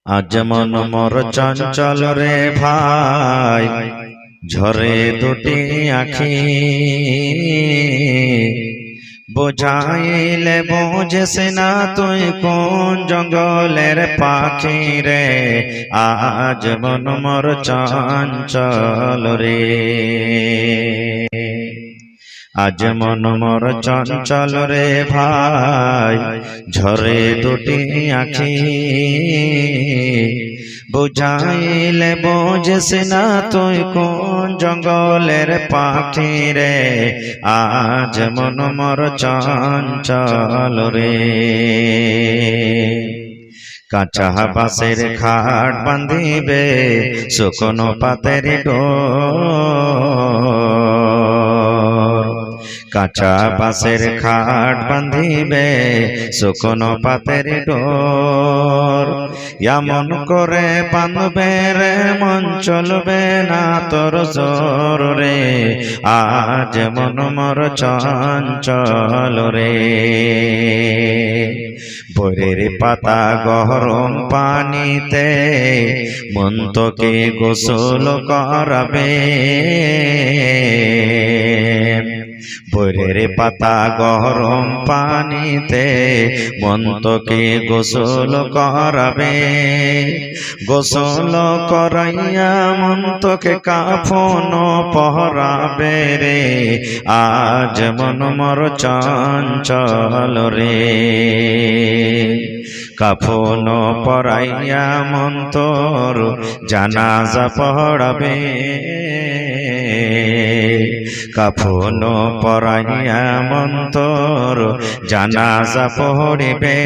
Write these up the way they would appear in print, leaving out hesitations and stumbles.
আজ মন মোর চঞ্চল রে ভাই, ঝরে দুটি আখি। বোঝাইলে বোঝেস না তুই কোন জঙ্গলের পাখি রে। আজ মন মোর চঞ্চল রে, আজ মন মোর চঞ্চল রে ভাই, ঝরে দুটি আখি। বুঝাইলে বোঝেস না তুই কোন জঙ্গলের পাখি রে। আজ মন মোর চঞ্চল রে। কাঁচা বাঁশের খাট বাঁধিবে শুকনো পাতের ডোর। কাঁচা বাঁশের খাট বাঁধিবে শুকনো পাতের ডোর। এমন করে বাঁধবে রে মন চলবে না তোর জোর রে। আজ মন মোর চঞ্চল রে। বরের পাতা গরম পানিতে মন তোকে গোসল করাবে। বরের পাতা গরম পানিতে মন তোকে গোসল করাবে। গোসল করাইয়া মন তোকে কাফন পহরাবে রে। আজ মন মোর চঞ্চল রে। কাফন পরাইয়া মন তোর জানাজা পড়াবে। কাফন পরাইয়া মন তোর জানাজা পড়িবে।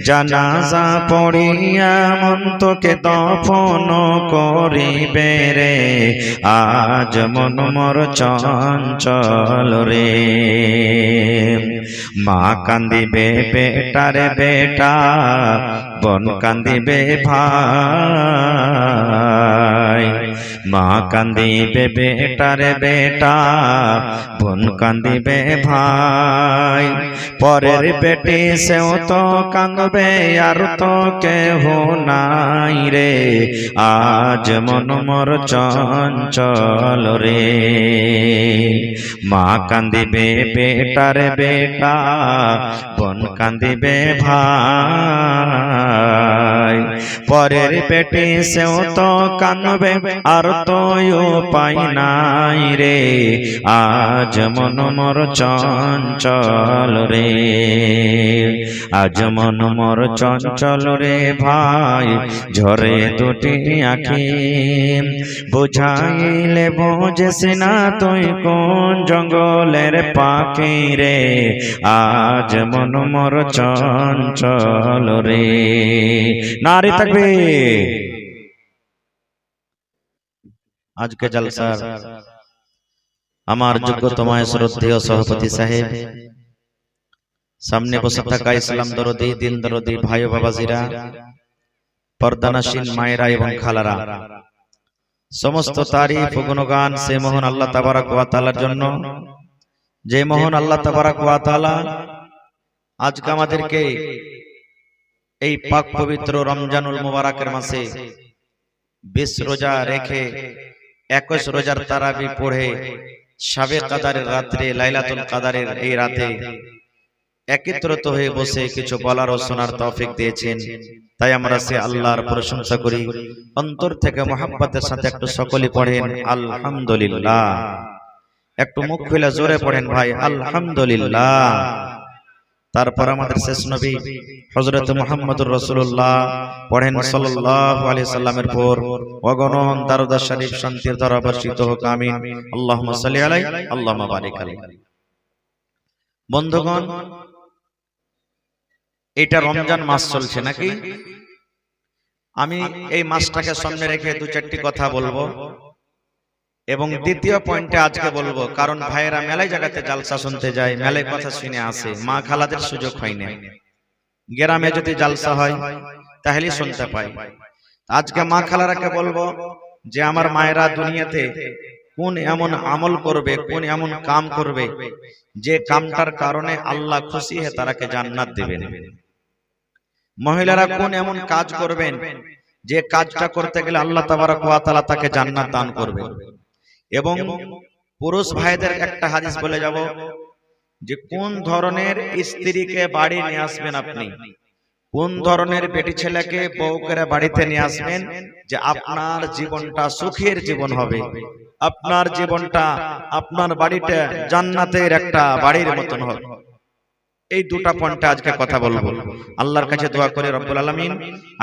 জানাজা পড়িয়া মন তোকে দফন করিবে রে। আজ মন মোর চঞ্চল রে। মা কান্দিবে বেটারে বেটা, বোন কান্দিবে ভাই। মা কান্দিবে বেটারে বেটা, বোন কান্দিবে ভাই। পরের বেটি সেও তো কাঁদবে আর তো কেহ নাই রে। আজ মন মোর চঞ্চল রে। মা কান্দিবে বেটারে বেটা, বোন কান্দিবে ভাই। পরের পেটে সেও তো কাঁদবে আর তো উপায় নাই রে। আজ মন মোর চঞ্চল রে। আজ মন মোর চঞ্চল রে ভাই, ঝরে দুটি আখি। বুঝাইলে বোঝেস না তুই কোন জঙ্গলের পাখি রে। আজ মন মোর চঞ্চল রে। নারী থাকবে আজকে জলসার আমার যোগ্যতমায় শ্রদ্ধেয় সভাপতি সাহেব, সামনে বসে থাকা ইসলাম দরদি দিন দরদি ভাই বাবাজিরা, পর্দানাসীন মায়েরা এবং খালারা, সমস্ত তারিফ ও গুণগান সে মহান আল্লাহ তাবারক ওয়া তাআলার জন্য, যে মহান আল্লাহ তাবারক ওয়া তাআলা আজকে আমাদেরকে এই পাক পবিত্র রমজানুল মুবারকের মাসে 20 রোজা রেখে 21 রোজার তারাবি পড়ে শাবে কাদারের রাতে, লাইলাতুল কাদারের এই রাতে একত্রিত হয়ে বসে কিছু বলার ও শোনার তৌফিক দিয়েছেন। তাই আমরা সে আল্লাহর প্রশংসা করি অন্তর থেকে মহব্বতের সাথে। একটু সকলে পড়েন আলহামদুলিল্লাহ। একটু মুখ খুলে জোরে পড়েন ভাই আলহামদুলিল্লাহ। তারপর আমাদের শেষ নবী হযরত মুহাম্মদুর রাসূলুল্লাহ পড়েন সাল্লাল্লাহু আলাইহি সাল্লামের পর অগণন দরুদ শরীফ শান্তির ধারা বর্ষিত হোক, আমিন। আল্লাহুম্মা সাল্লি আলাইহি আল্লাহুম্মা বারিক আলাইহি। বন্ধুগণ, এটা রমজান মাস চলছে নাকি? আমি এই মাসটাকে সামনে রেখে দু চারটি কথা বলবো এবং দ্বিতীয় পয়েন্টে আজকে বলবো, কারণ ভাইয়েরা মেলায় জায়গাতে জালসা শুনতে যায়, মেলায় কথা শুনে আসে, মা খালাদের সুযোগ হয় না। গ্রামে যদি জালসা হয় তাহলে শুনতে পাই। আজকে মা খালারাকে বলবো যে আমার মায়েরা দুনিয়াতে কোন এমন আমল করবে, কোন এমন কাম করবে যে কামটার কারণে আল্লাহ খুশি হয়ে তারাকে জান্নাত দিবেন। মহিলারা কোন এমন কাজ করবেন যে কাজটা করতে গেলে আল্লাহ তাবারক ওয়া তাআলা তাকে জান্নাত দান করবেন। এবং পুরুষ ভাইদের একটা হাদিস বলে যাব যে কোন ধরনের স্ত্রীকে বাড়ি নিয়ে আসবেন আপনি, কোন ধরনের বেটি ছেলেকে বউ করে বাড়িতে নিয়ে আসবেন যে আপনার জীবনটা সুখের জীবন হবে, আপনার জীবনটা আপনার বাড়িটা জান্নাতের একটা বাড়ির মতন হবে। এই দুটা পয়েন্টে আজকে কথা বলবো। আল্লাহর কাছে দোয়া করি রব্বুল আলামিন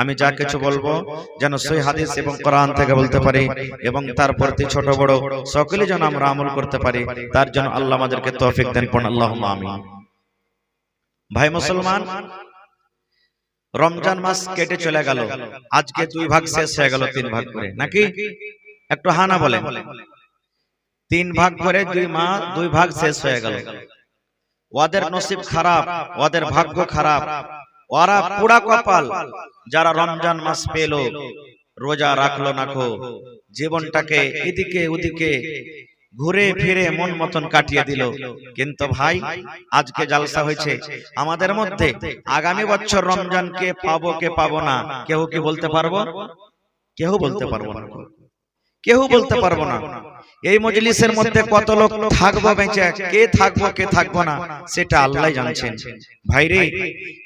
আমি যা কিছু বলবো যেন সহিহ হাদিস এবং কোরআন থেকে বলতে পারি এবং তার প্রতি ছোট বড় সকলে যেন আমরা আমল করতে পারি, তার জন্য আল্লাহ আমাদেরকে তৌফিক দেন, পড়ুন আল্লাহুম্মা আমিন। ভাই মুসলমান, রমজান মাস কেটে চলে গেল, আজকে 2 ভাগ শেষ হয়ে গেল 3 ভাগ করে, নাকি? একটু হানা বলেন। 3 ভাগ করে 2 ভাগ শেষ হয়ে গেল। ওদের নসিব খারাপ, ওদের ভাগ্য খারাপ, ওরা পোড়া কপাল যারা রমজান মাস পেল, রোজা রাখলো না, জীবনটাকে এদিকে ওদিকে ঘুরে ফিরে মন মতন কাটিয়ে দিল। কিন্তু ভাই আজকে জালসা হয়েছে আমাদের মধ্যে, আগামী বছর রমজানকে পাবো কে পাবো না কেউ কি বলতে পারবো? কেউ বলতে পারবো না, কেউ বলতে পারবো না। এই মজলিসের মধ্যে কত লোক থাকবো বেঁচে, কে থাকবো কে থাকবো না সেটা আল্লাহই জানছেন। ভাইরে,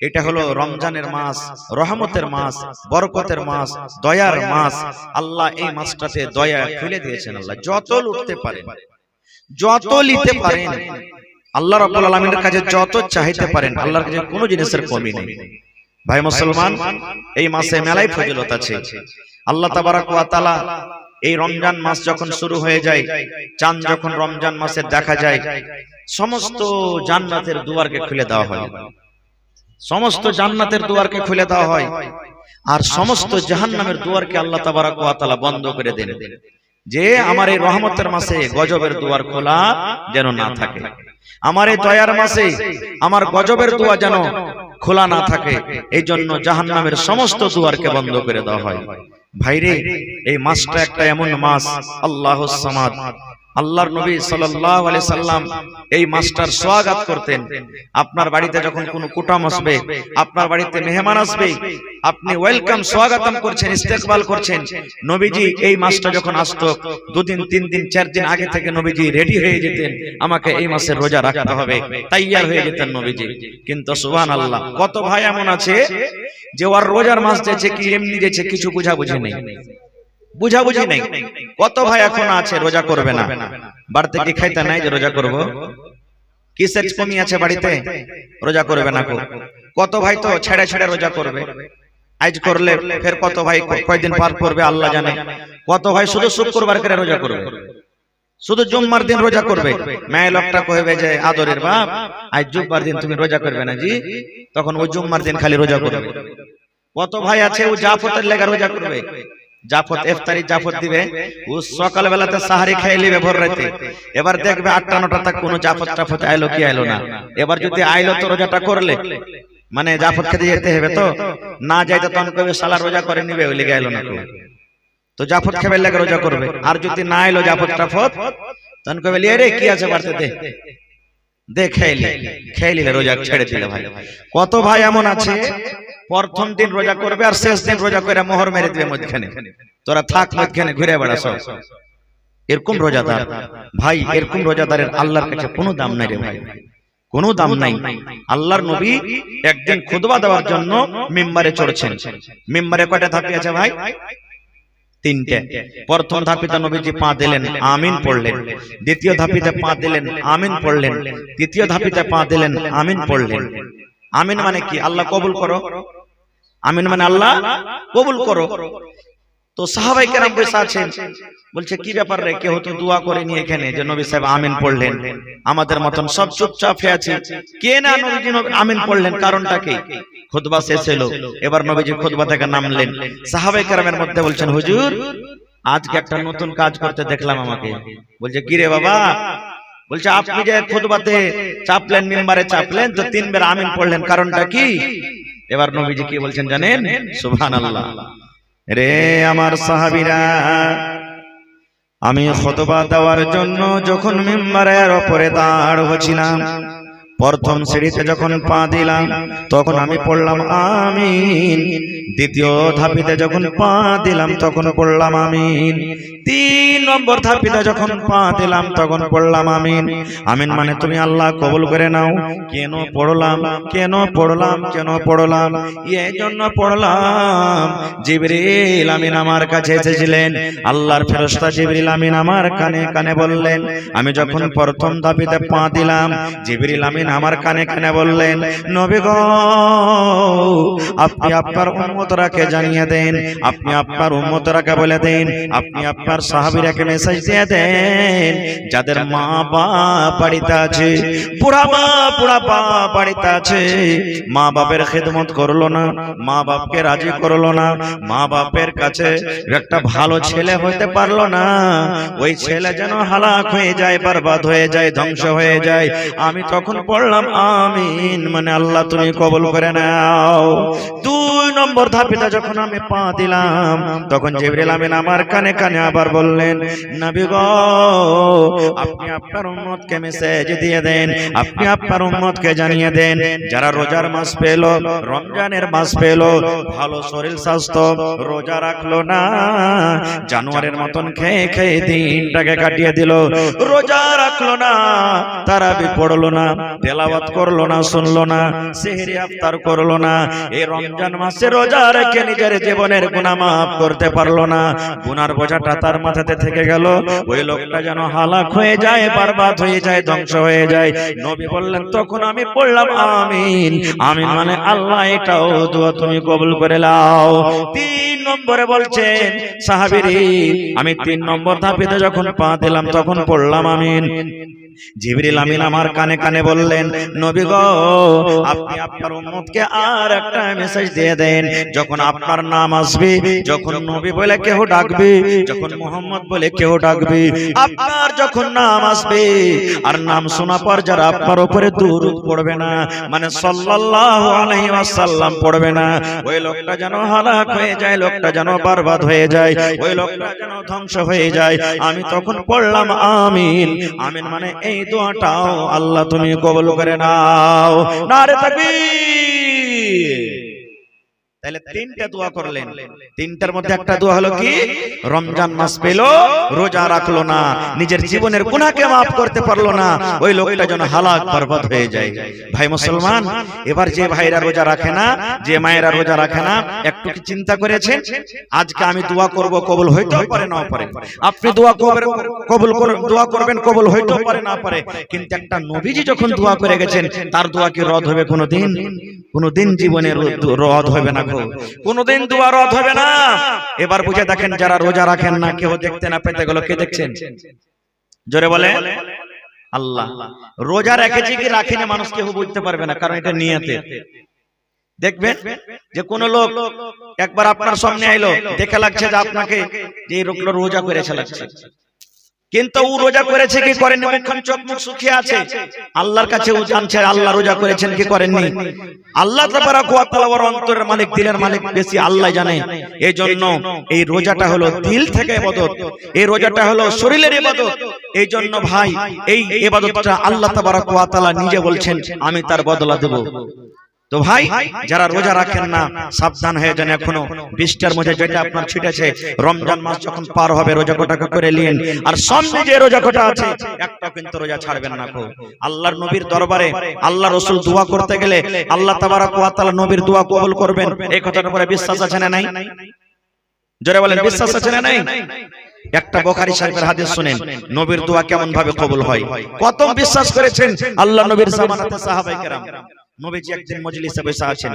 এটা হলো রমজানের মাস, রহমতের মাস, বরকতের মাস, দয়ার মাস। আল্লাহ এই মাসটাতে দয়া খুলে দিয়েছেন। আল্লাহ যত লুটতে পারেন, যত নিতে পারেন, আল্লাহ রাব্বুল আলামিনের কাছে যত চাইতে পারেন, আল্লাহর কাছে কোনো জিনিসের কমি নেই। ভাই মুসলমান, এই মাসে মেলাই ফজিলত আছে। আল্লাহ তাবারক ওয়া তাআলা এই রমজান মাস যখন শুরু হয়ে যায়, চাঁদ যখন রমজান মাসে দেখা যায়, সমস্ত জান্নাতের দুয়ারকে খুলে দেওয়া হয়, সমস্ত জান্নাতের দুয়ারকে খুলে দেওয়া হয়, আর সমস্ত জাহান্নামের দুয়ারকে আল্লাহ তাবারক ওয়া তাআলা বন্ধ করে দেন, যে আমার এই রহমতের মাসে গজবের দুয়ার খোলা যেন না থাকে, আমার এই দয়ার মাসে আমার গজবের দুয়ার যেন খোলা না থাকে। এই জন্য জাহান্নামের সমস্ত দুয়ারকে বন্ধ করে দেওয়া হয়। ভাইরে, এই মাসটা একটা এমন মাস, আল্লাহুস সামাদ, আল্লাহর নবী সাল্লাল্লাহু আলাইহি সাল্লাম এই মাসটার স্বাগত করতেন। আপনার বাড়িতে যখন কোনো কুটুম আসবে, আপনার বাড়িতে মেহমান আসবে, আপনি ওয়েলকাম স্বাগতম করছেন, ইস্তেকবাল করছেন। নবীজি এই মাসটা যখন আসতো 2 দিন 3 দিন 4 দিন আগে থেকে নবীজি রেডি হয়ে যেতেন, আমাকে এই মাসে রোজা রাখতে হবে, তৈয়ার হয়ে যেতেন নবীজি। কিন্তু সুবহানাল্লাহ, কত ভাই এমন আছে যে ওর রোজার মাস যেছে কি এমনি যেছে, কিছু বুঝাবুঝি নেই, বুঝাবুঝি নেই। কত ভাই এখন আছে রোজা করবে না, বাড়িতে কি খাইতে নাই যে রোজা করব? কিসের কমি আছে বাড়িতে? রোজা করবে না। কত ভাই তো ছেড়ে ছেড়ে রোজা করবে, আজ করলে ফের কত ভাই কয়দিন পার করবে আল্লাহ জানে। কত ভাই শুধু শুক্রবার করে রোজা করবে, শুধু জুম্মার দিন রোজা করবে। মেয়ে লোকটা কইবে যে আদরের বাপ আজ জুম্মার দিন তুমি রোজা করবে না জি, তখন ওই জুম্মার দিন খালি রোজা করবে। কত ভাই আছে ও জাফতের লেগে রোজা করবে, জাফত ইফতারি জাফত দিবে, ও সকাল বেলাতে সাহারি খেয়ে নেবে ভোর রাতে, এবার দেখবে 8টা 9টা তক কোনো জাফত টাফত আইলো কি আইলো না। এবার যদি আইলো তো রোজাটা করলে, মানে জাফত খেতে যেতে হবে, তো না যাইতে তখন কইবে শালা রোজা করে নিবে ওই লেগে আইলো না, তো জাফত খাবে লাগে রোজা করবে। আর যদি না আইলো জাফত টাফত তখন কইবে লিয়ে রে কি আছে বাড়তে দে দে খেয়ে রোজা ছেড়ে দিলে। ভাই কত ভাই এমন আছে প্রথম দিন রোজা করবে আর শেষ দিন রোজা করে মোহর মেরে দিবে মধ্যখানে, তোরা থাক মধ্যখানে ঘুরে বেড়াস। এরকম রোজাদার ভাই, এরকম রোজাদারের আল্লাহর কাছে কোনো দাম নাই রে ভাই, কোনো দাম নাই। আল্লাহর নবী একদিন খুতবা দেওয়ার জন্য মিম্বারে চড়ছেন। মিম্বারে কয়টা ধাপি আছে ভাই? 3টে। প্রথম ধাপিতে নবীজি পা দিলেন, আমিন পড়লেন। দ্বিতীয় ধাপিতে পা দিলেন, আমিন পড়লেন। তৃতীয় ধাপিতে পা দিলেন, আমিন পড়লেন। আমিন মানে কি? আল্লাহ কবুল করো। আমিন মানে আল্লাহ কবুল করো। তো সাহাবায়ে কেরাম বসে আছেন, বলছে কি ব্যাপার রে, কেউ তো দোয়া করেনি এখানে যে নবী সাহেব আমিন পড়লেন, আমাদের মতন সব চুপচাপ হয়ে আছে, কে না নবীজি আমিন পড়লেন, কারণটা কি? খুতবা শেষ হলো, এবার নবীজি খুতবা থেকে নামলেন। সাহাবায়ে কেরামের মধ্যে বলছেন, হুজুর আজকে একটা নতুন কাজ করতে দেখলাম আমাকে। বলছে কি রে বাবা? বলছে আপনি যে খুতবাতে চাপলেন, মিম্বারে চাপলেন, তো 3 বার আমিন পড়লেন, কারণটা কি? এবার নবীজি কি বলছেন জানেন? সুবহানাল্লাহ, রে আমার সাহাবীরা, আমি খুতবা দেওয়ার জন্য যখন মিম্বারের উপরে দাঁড় হয়েছিলাম, প্রথম সিঁড়িতে যখন পা দিলাম তখন আমি পড়লাম আমিন। দ্বিতীয় ধাপিতে যখন পা দিলাম তখন পড়লাম আমিন। 3 নম্বর ধাপিতে যখন পা দিলাম তখন পড়লাম আমিন। আমিন মানে তুমি আল্লাহ কবুল করে নাও। কেন পড়লাম, কেন পড়লাম, কেন পড়লাম? এই জন্য পড়লাম, জিবরিল আমিন আমার কাছে এসেছিলেন। আল্লাহর ফেরেশতা জিবরিল আমিন আমার কানে কানে বললেন। আমি যখন প্রথম ধাপিতে পা দিলাম, জিবরিল আমিন আমার কানে কানে বললেন, নবী গো, আপনি আপনার উম্মতরাকে জানিয়ে দেন, আপনি আপনার উম্মতরাকে বলে দেন, আপনি আপনার সাহাবীরাকে মেসেজ দিয়ে দেন, যাদের মা বাপ বাড়িতে আছে, বুড়া বাপ বাড়িতে আছে, মা বাপের খেদমত করলো না, মা বাপকে রাজি করলো না, মা বাপের কাছে একটা ভালো ছেলে হইতে পারলো না, ওই ছেলে যেন হালাক হয়ে যায়, বরবাদ হয়ে যায়, ধ্বংস হয়ে যায়। আমি তখন পড়লাম আমিন মানে আল্লাহ তুমি কবুল করে নাও। 2 নম্বর ধাপিতে যখন আমি পা দিলাম তখন জিবরিল আমিন আমার কানে কানে আবার বললেন, নবী গো, আপনি আপনার উম্মতকে মেসেজ দিয়ে দেন, আপনি আপনার উম্মতকে জানিয়ে দেন, যারা রোজার মাস পেল, রমজানের মাস পেল, ভালো শরীর স্বাস্থ্য, রোজা রাখলো না, জানোয়ারের মতন খেয়ে খেয়ে দিনটাকে কাটিয়ে দিল, রোজা রাখলো না, তারাবি পড়লো না, তেলাওয়াত করলো না, শুনলো না, সেহরি ইফতার করলো না, এই রমজান মাসে রোজা রেখে নিজের জীবনের গুনাহ মাফ করতে পারলো না, গুনার বোঝাটা তার মাথাতে থেকে গেল, ওই লোকটা যেন হালাক হয়ে যায়, বরবাদ হয়ে যায়, ধ্বংস হয়ে যায়। নবী বললেন তখন আমি পড়লাম আমিন। আমিন মানে আল্লাহ এটাও দোয়া তুমি কবুল করে নাও। 3 নম্বরে বলছেন সাহাবীরা, আমি 3 নম্বর ধাপেতে যখন পা দিলাম তখন পড়লাম আমিন। জিবরিল আমিন আমার কানে কানে বললেন, নবী গো, আপনি আপনার উম্মতকে আর একটা মেসেজ দিয়ে দেন, যখন আপনার নাম আসবে, যখন নবী বলে কেউ ডাকবে, যখন মুহাম্মদ বলে কেউ ডাকবে, আপনার যখন নাম আসবে আর নাম শোনা পর যারা আপনার উপরে দুরূদ পড়বে না, মানে সাল্লাল্লাহু আলাইহি ওয়াসাল্লাম পড়বে না, ওই লোকটা যেন হালাক হয়ে যায়, লোকটা যেন বরবাদ হয়ে যায়, ওই লোকটা যেন ধ্বংস হয়ে যায়। আমি তখন পড়লাম আমিন। আমিন মানে এই দোয়াটাও আল্লাহ তুমি কবুল করে নাও। নারে তাকবীর। তাহলে 3টা দোয়া করলেন, 3টার মধ্যে একটা দোয়া হলো কি, রমজান মাস পেল, রোজা রাখলো না, নিজের জীবনের গুনাহকে maaf করতে পারলো না, ওই লোকটা যেন হালাক বরবাদ হয়ে যায়। ভাই মুসলমান, এবার যে ভাইরা রোজা রাখে না, যে মায়েরা রোজা রাখে না, একটু কি চিন্তা করেছেন আজকে আমি দোয়া করব, কবুল হইতেও পারে নাও পারে, আপনি দোয়া করবেন, কবুল হইতেও পারে না পারে, কিন্তু একটা নবীজি যখন দোয়া করে গেছেন, তার দোয়া কি রদ হবে কোনোদিন? কোনোদিন জীবনে রদ হবে না, কোনদিন দোয়া রদ হবে না। এবার বুঝে দেখেন, যারা রোজা রাখেন না, কেউ দেখতে না পেতে গেল, কে দেখছেন? জোরে বলে আল্লাহ। রোজা রেখেছি কি রাখিনি মানুষ কেউ বুঝতে পারবে না, কারণ এটা নিয়তে। দেখবেন যে কোন লোক একবার আপনার সামনে আইলো, দেখে লাগছে যে আপনাকে যে এই লোকটা রোজা করেছে লাগছে, কিন্তু ও রোজা করেছে কি করেনি, মুখখান চোখ মুখ শুকিয়ে আছে, আল্লাহর কাছে ও জানছে আল্লাহ রোজা করেছেন কি করেননি। আল্লাহ তাবারাক ওয়া তাআলা ওর অন্তরের মালিক, দিলের মালিক বেশি আল্লাহ জানে। এই জন্য এই রোজাটা হলো দিল থেকে ইবাদত, এই রোজাটা হলো শরীরের ইবাদত। এই জন্য ভাই, এই ইবাদতটা আল্লাহ তাবারাক ওয়া তাআলা নিজে বলছেন আমি তার বদলা দেব। তো ভাই, যারা রোজা রাখেন না, সাবধান হয়ে যান। এখনো 20টার মধ্যে যেটা আপনার ছুটেছে, রমজান মাস যখন পার হবে রোজা কোটাকে করে নিন, আর সামনে যে রোজা কোটা আছে একটা কিন্তু রোজা ছাড়বেন না। আল্লাহর নবীর দরবারে আল্লাহ রাসূল দোয়া করতে গেলে আল্লাহ তাবারাক ওয়া তাআলা নবীর দোয়া কবুল করবেন, এই কথাটার উপরে বিশ্বাস আছে না নাই? জোরে বলেন, বিশ্বাস আছে না নাই? একটা বুখারী শরীফের হাদিস শুনেন, নবীর দোয়া কেমন ভাবে কবুল হয়, কত বিশ্বাস করেছেন আল্লাহ নবীর জামানাতে সাহাবায়ে কেরাম। নবীজি একদিন মজলিসে বসে আছেন,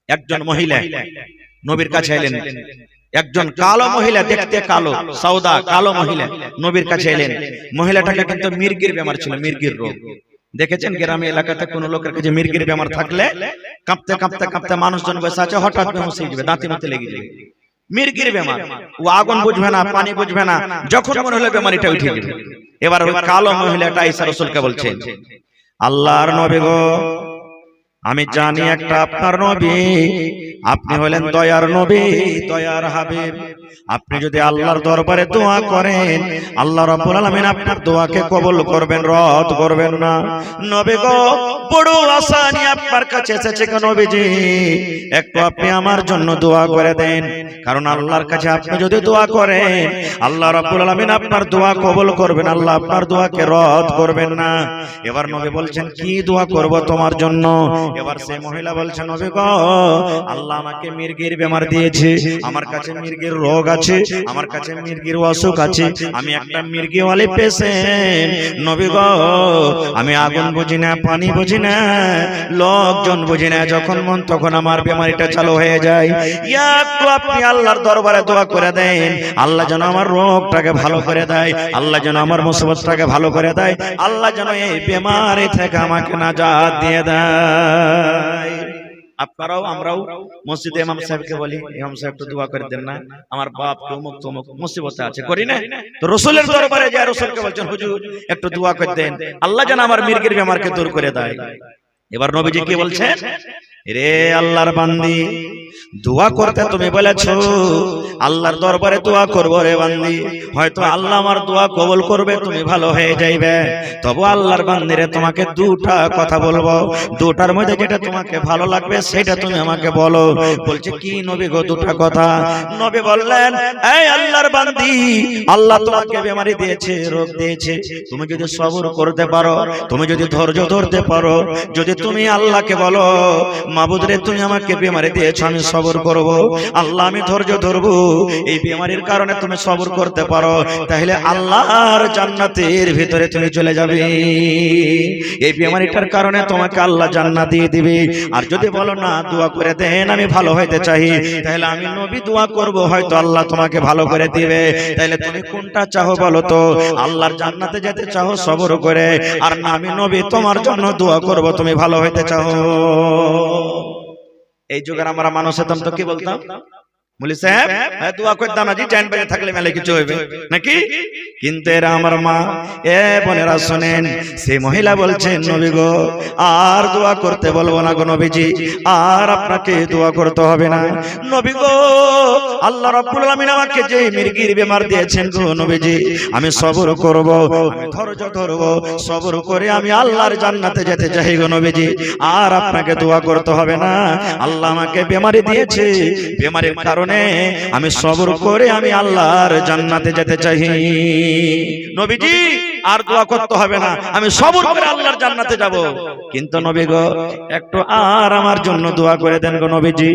একজন মহিলা নবীর কাছে এলেন, একজন কালো মহিলা, দেখতে কালো, সাউদা কালো মহিলা নবীর কাছে এলেন। মহিলাটাকে কিন্তু মির্গির বেমার ছিল, মির্গির রোগ। দেখেছেন গ্রামে এলাকাতে কোন লোকের কাছে মির্গির বেমার থাকলে কাঁপতে কাঁপতে কাঁপতে মানুষজন বসে আছে, হঠাৎ বেহুশ হয়ে যাবে, দাঁতে মাতে লেগে যাবে। মির্গির বেমার, ও আগুন বুঝবে না, পানি বুঝবে না, যখন মনে হলো বেমারিটা উঠে যাবে। এবার ওই কালো মহিলাটা ঈসা রাসূলকে বলছেন, আল্লাহর নবী গো, আমি জানি একটা আপনার নবী, আপনি হলেন দয়ার নবী, দয়ার হাবিব। আপনি যদি আল্লাহর দরবারে দোয়া করেন, আল্লাহ রাব্বুল আলামিন আপনার দোয়াকে কবুল করবেন, রদ করবেন না। নবী গো, বড় আশা নিয়ে আপনার কাছে এসেছে গো নবীজি, একটু আপনি আমার জন্য দোয়া করে দেন। কারণ আল্লাহর কাছে আপনি যদি দোয়া করেন, আল্লাহ রাব্বুল আলামিন আপনার দোয়া কবুল করবেন, আল্লাহ আপনার দোয়াকে রদ করবেন না। এবার নবী বলছেন, কি দোয়া করব তোমার জন্য? এবার সেই মহিলা বলছেন, নবী গো, আল্লাহ আমাকে মির্গির বেমার দিয়েছে, আমার কাছে মির্গির রোগ আছে, আমার কাছে মির্গির অসুখ আছে, আমি একটা মির্গিওয়ালি পেশেন্ট। নবী গো, আমি আগুন বুঝি না, পানি বুঝি না, লোকজন বুঝি না, যখন মন তখন আমার বেমারিটা চালু হয়ে যায়। একটু আপনি আল্লাহর দরবারে দোয়া করে দেন, আল্লাহ যেন আমার রোগটাকে ভালো করে দেয়, আল্লাহ যেন আমার মুসিবতটাকে ভালো করে দেয়, আল্লাহ যেন এই বেমারি থেকে আমাকে নাজাত দিয়ে দেয়। আপনারাও আমরাও মসজিদে ইমাম সাহেবকে বলি, ইমাম সাহেব একটু দোয়া করে দেন না, আমার বাপ অমুক তমুক মুসিবতে আছে, করি না? তো রাসূলের দরবারে যায়, রাসূলকে বলছেন, হুজুর একটু দোয়া করে দেন, আল্লাহ যেন আমার মির্গির বেমারকে দূর করে দেয়। এবার নবীজি কি বলছেন, রে আল্লাহর বান্দি, দোয়া করতে তুমি বলেছো, আল্লাহর দরবারে দোয়া করবো রে বান্দি, হয়তো আল্লাহ আমার দোয়া কবুল করবে, তুমি ভালো হয়ে যাইবে। তবু আল্লাহর বান্দিরে তোমাকে দুটা কথা বলবো, দুটার মধ্যে যেটা তোমাকে ভালো লাগবে সেটা তুমি আমাকে বলো। বলছে, কি নবী গো দুটা কথা? নবী বললেন, এই আল্লাহর বান্দি, আল্লাহ তোমাকে বেমারি দিয়েছে, রোগ দিয়েছে, তুমি যদি সবর করতে পারো, তুমি যদি ধৈর্য ধরতে পারো, যদি তুমি আল্লাহকে বলো, মাবুদ রে তুমি আমাকে বেমারি দিয়েছো, আমি সবর করব, আল্লাহ আমি ধৈর্য ধরবো, এই বেমারির কারণে তুমি সবর করতে পারো, তাহলে আল্লাহর জান্নাতের ভিতরে তুমি চলে যাবে, এই বেমারিটার কারণে তোমাকে আল্লাহ জান্নাত দিয়ে দিবে। আর যদি বলো না, দোয়া করে দেন আমি ভালো হইতে চাই, তাহলে আমি নবী দোয়া করব, হয়তো আল্লাহ তোমাকে ভালো করে দিবে। তাহলে তুমি কোনটা চাও বলো তো? আল্লাহর জান্নাতে যেতে চাও সবর করে, আর না আমি নবী তোমার জন্য দোয়া করব, তুমি ভালো হইতে চাও? এই যুগের আমরা মানুষ হতাম তো কি বলতাম, বলি সাহেব দোয়া করতাম না, জি জান বেঁচে থাকলে মেলে কিছু হইবে নাকি? কিন্তু এরা আমার মা, এ বোনেরা শোনেন, সেই মহিলা বলছেন, নবী গো আর দোয়া করতে বলবো না গো নবীজি, আর আপনাকে দোয়া করতে হবে না। নবী গো, আল্লাহ রাব্বুল আলামিন আমাকে যে মির্গির বেমার দিয়েছেন গো নবীজি, আমি সবর করব, আমি ধৈর্য ধরব, সবর করে আমি আল্লাহর জান্নাতে যেতে চাই গো নবীজি, আর আপনাকে দোয়া করতে হবে না। আল্লাহ আমাকে বেমারি দিয়েছে, বেমারির কারণে আমি সবর করে আমি আল্লাহর জান্নাতে যেতে চাই। নবীজি আর দোয়া করতে হবে না, আমি সবর করে আল্লাহর জান্নাতে যাব। কিন্তু নবী গো, একটু আর আমার জন্য দোয়া করে দেন গো নবীজি,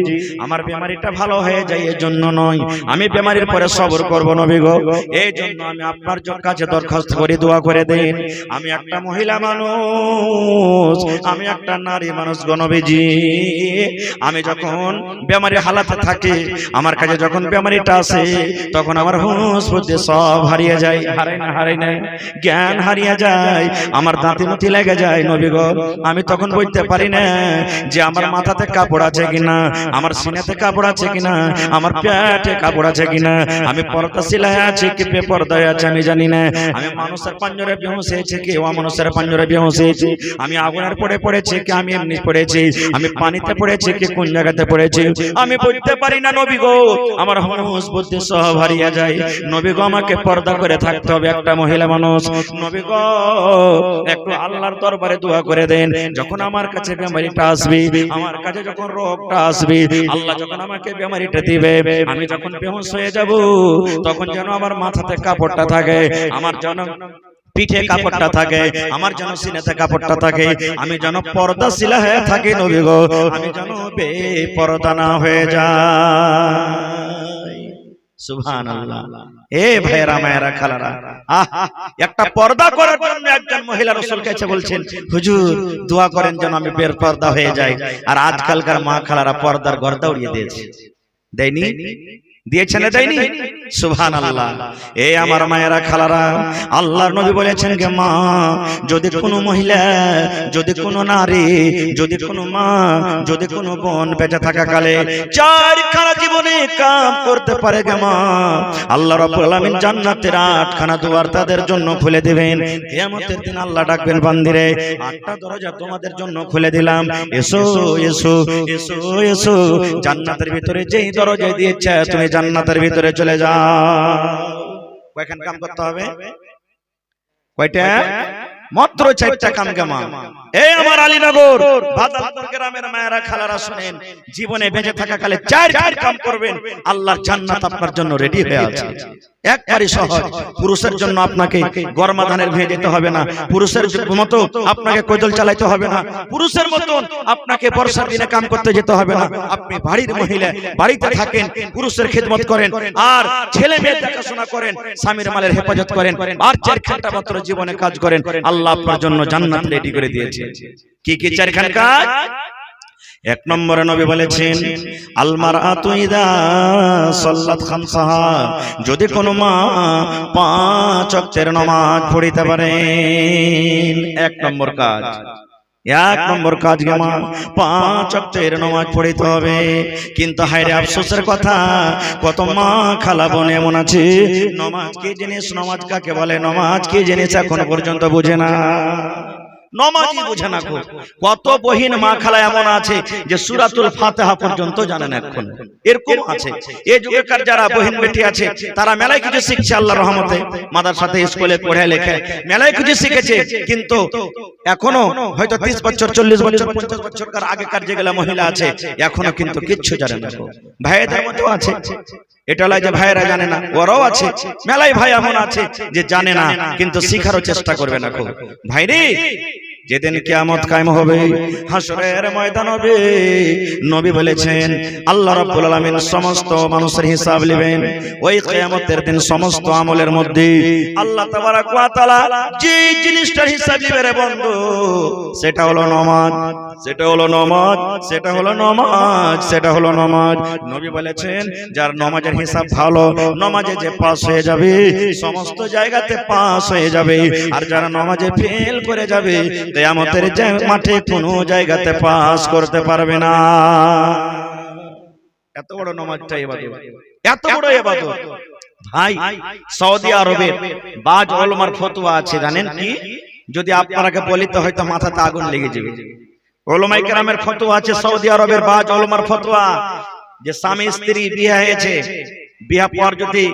আমার বেমারিটা ভালো হয়ে যায় এর জন্য নয়, আমি বেমারির পরে সবর করব নবী গো, এই জন্য আমি আপনার কাছে দরখাস্ত করি, দোয়া করে দেন। আমি একটা মহিলা মানুষ, আমি একটা নারী মানুষ গো নবীজি, আমি যখন বেমারি হালাতে থাকি, আমার কাছে যখন বেমারিটা আসে, তখন আমার হুঁশ বুদ্ধি সব হারিয়ে যায়, হারাই না জ্ঞান হারিয়ে যায়, আমার দাঁতে মুতি লেগে যায় নবী গো, আমি তখন বুঝতে পারি না যে আমার মাথাতে কাপড় আছে কিনা, আমার সিনাতে কাপড় আছে কিনা, আমার পেটে কাপড় আছে কিনা, আমি পর্দা সিলাই আছে কি বেপরদায় আছে আমি জানি না, আমি মানুষের পাঞ্জরে বেহুশ হয়েছে কি অমানুষের পাঞ্জরে বেহুশ হয়েছে, আমি আগুনের পড়ে পড়েছি কি আমি এমনি পড়েছি, আমি পানিতে পড়েছি কি কোন জায়গাতে পড়েছি, আমি বুঝতে পারি না নবী গো, আমার হুঁশ বুদ্ধি সব হারিয়ে যায়। নবী গো, আমাকে পর্দা করে থাকতে হবে, একটা মহিলা মানুষ। নবী গো, একটু আল্লাহর দরবারে দোয়া করে দেন, যখন আমার কাছে বেমারিটা আসবে, আমার কাছে যখন রোগটা আসবে, আল্লাহ যখন আমাকে বেমারিটা দিবে, আমি যখন বেহুশ হয়ে যাব, তখন যেন আমার মাথাতে কাপড়টা থাকে, আমার যেন পিঠে কাপড়টা থাকে, আমার যেন সিনাতে কাপড়টা থাকে, আমি যেন পর্দাশীলা হয়ে থাকি নবী গো, আমি যেন বেপরদা না হয়ে যাই। সুবহানাল্লাহ। এ ভাইরা মায়েরা খালারা, একটা পর্দা করার জন্য একজন মহিলা রাসূলকে এসে বলছেন, হুজুর দোয়া করেন যেন আমি বেপরদা হয়ে যাই। আর আজকালকার মা খালারা পর্দার গর্দা উড়িয়ে দিয়েছে, দেয়নি? দিয়েছেন না দেয়নি? সুবহানাল্লাহ। এই আমার মায়েরা খালারা, আল্লাহর নবী বলেছেন যে মা, যদি কোনো মহিলা, যদি কোনো নারী, যদি কোনো মা, যদি কোনো বোন বেঁচে থাকাকালে চারখানা জীবনে কাম করতে পারে গে মা, আল্লাহ রাব্বুল আলামিন জান্নাতের 8খানা দুয়ার তাদের জন্য খুলে দিবেন। কিয়ামতের দিন আল্লাহ ডাকবেন, বান্দিরে 8টা দরজা তোমাদের জন্য খুলে দিলাম, এসো এসো এসো এসো, জান্নাতের ভিতরে যেই দরজায় দিয়েছে তুমি জান্নাতের ভিতরে চলে যাও। কয়খান কাম করতে হবে? কয়টা? মাত্র 4টা কাম কামা। এই আমার আলীনগর বাদালপুর গ্রামের মায়েরা খালারা শুনেন, জীবনে বেঁচে থাকা কালে 4 কাম করবেন, আল্লাহর জান্নাত আপনার জন্য রেডি হয়ে আছে। একবারই সহজ। পুরুষের জন্য আপনাকে গরমা ধানের ভেঙে যেতে হবে না, পুরুষের মতো আপনাকে কোদাল চালাইতে হবে না, পুরুষের মতন আপনাকে বর্ষার দিনে কাম করতে যেতে হবে না। আপনি বাড়ির মহিলা, বাড়িতে থাকেন, পুরুষের খিদমত করেন, আর ছেলে মেয়ে দেখাশোনা করেন, স্বামীর মালের হেফাজত করেন, আর 4 ঘন্টা মাত্র জীবনে কাজ করেন, আল্লাহ আপনার জন্য জান্নাত রেডি করে দিয়েছে। কি কি 4খান কাজ? 1 নম্বরে নবী বলেছেন, আল মারআতু ইযা সাল্লাত খামসাহা, যদি কোনো মা 5 ওয়াক্তের নামাজ পড়িতে পারেন। 1 নম্বর কাজ, 1 নম্বর কাজ গে মা, 5 ওয়াক্তের নামাজ পড়িতে হবে। কিন্তু হায়রে আফসোসের কথা, কত মা খালা বোন এমন আছে নামাজ কি জিনিস, নামাজ কাকে বলে, নামাজ কি জিনিস এখনো পর্যন্ত বুঝে না। নামাজই বুঝে না। কত বহিন মা খালা এমন আছে যে সূরাতুল ফাতিহা পর্যন্ত জানে না এখন, এরকম আছে। এই যুগের যারা বহিন বেটি আছে তারা মেলায় কিছু শিখছে আল্লাহর রহমতে, মাদ্রাসাতে স্কুলে পড়ে লেখে মেলায় কিছু শিখেছে, কিন্তু এখনো হয়তো 30 বছর 40 বছর 50 বছরকার আগেকার যেগুলা মহিলা আছে এখনো কিন্তু কিচ্ছু জানে না। ভাইদের মতো আছে, এটা লয় যে ভাইরা জানে না, ওরাও আছে। মেলায় ভাই এমন আছে যে জানে না কিন্তু শিখারও চেষ্টা করবে না। ভাইরে, যেদিন কিয়ামত কায়েম হবে, হাসরের ময়দান হবে, নবী বলেছেন আল্লাহ রাব্বুল আলামিন সমস্ত মানুষের হিসাব নেবেন। ওই কিয়ামতের দিন সমস্ত আমলের মধ্যে আল্লাহ তাবারক ওয়া তাআলা যে জিনিসটার হিসাব নেবে রে বন্ধু, সেটা হলো নামাজ, সেটা হলো নামাজ, সেটা হলো নামাজ, সেটা হলো নামাজ। নবী বলেছেন যার নামাজের হিসাব ভালো, নামাজে যে পাস হয়ে যাবে সমস্ত জায়গাতে পাস হয়ে যাবে, আর যারা নামাজে ফেল করে যাবে কিয়ামতের মাঠে কোনো জায়গাতে পাস করতে পারবে না। এত বড় নামাজটা ইবাদত, এত বড় ইবাদত। ভাই, সৌদি আরবের বাজ উলামার ফতোয়া আছে, জানেন কি? যদি আপনাকে বলি তো হয়তো মাথাতে আগুন লেগে যাবে। উলামায়ে কেরামের ফতোয়া আছে, সৌদি আরবের বাজ উলামার ফতোয়া, যে স্বামী স্ত্রী বিয়ে হয়েছে, বিয়ে পর যদি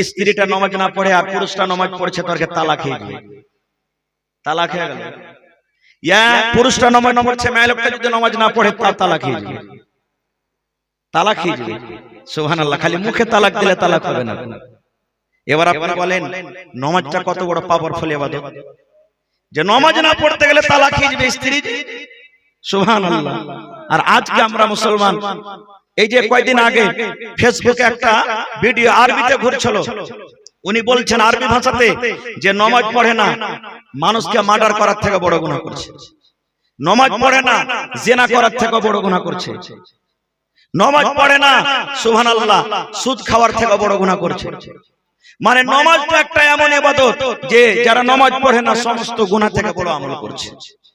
স্ত্রীটা নামাজ না পড়ে আর পুরুষটা নামাজ পড়ছে, তাকে তালাক হয়ে যাবে। তালাক হয়ে গেল। ইয়া পুরুষটা নামাজ না পড়ছে, মেয়ে লোকটা যদি নামাজ না পড়ে তার তালাক হয়ে যাবে। তালাক হয়ে যাবে। সুবহানাল্লাহ। খালি মুখে তালাক দিলে তালাক হবে না। এবার আপনি বলেন নামাজটা কত বড় পাওয়ারফুল ইবাদত, যে নামাজ না পড়তে গেলে তালাক হয়ে যাবে স্ত্রী। সুবহানাল্লাহ। আর আজকে আমরা মুসলমান, এই যে কয়েকদিন আগে ফেসবুকে একটা ভিডিও আরবিতে ঘুরছিল, উনি বলছেন আরবি ভাষাতে যে নামাজ পড়ে না মানুষকে মার্ডার করার থেকে বড় গুনাহ করছে, নামাজ পড়ে না জিনা করার থেকে বড় গুনাহ করছে, নামাজ পড়ে না সুবহানাল্লাহ সুদ খাওয়ার থেকে বড় গুনাহ করছে। মানে নামাজটা একটা এমন ইবাদত যে যারা নামাজ পড়ে না সমস্ত গুনাহ থেকে বড় আমল করছে।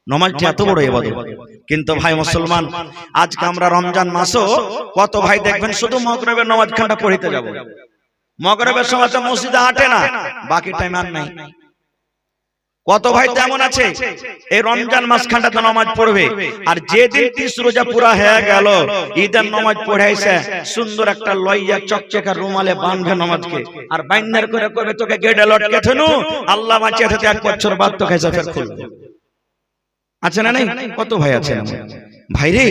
নামাজটা এত বড় ইবাদত। কিন্তু ভাই মুসলমান, আজকে আমরা রমজান মাসও কত ভাই দেখবেন শুধু মাগরিবের নামাজ খানটা পড়িতে যাব, মাগরিবের সময় তো মসজিদে আটে না, বাকি টাইম আর নাই। কত ভাই তেমন আছে এই রমজান মাস খানটাতে নামাজ পড়বে, আর যেদিন 30 রোজা পুরা হয়ে গেল ঈদের নামাজ পড়াইছে, সুন্দর একটা লইয়া চকচকা রুমালে বাঁধবে নামাজকে, আর বাইন্দার করে কবে তোকে গেটে লটকে থেনু আল্লাহ বাঁচিয়ে থেকে 1 বছর বাদ তো খাইছে ফের খুলবে। আছে না নাই? কত ভাই আছে। ভাইরে,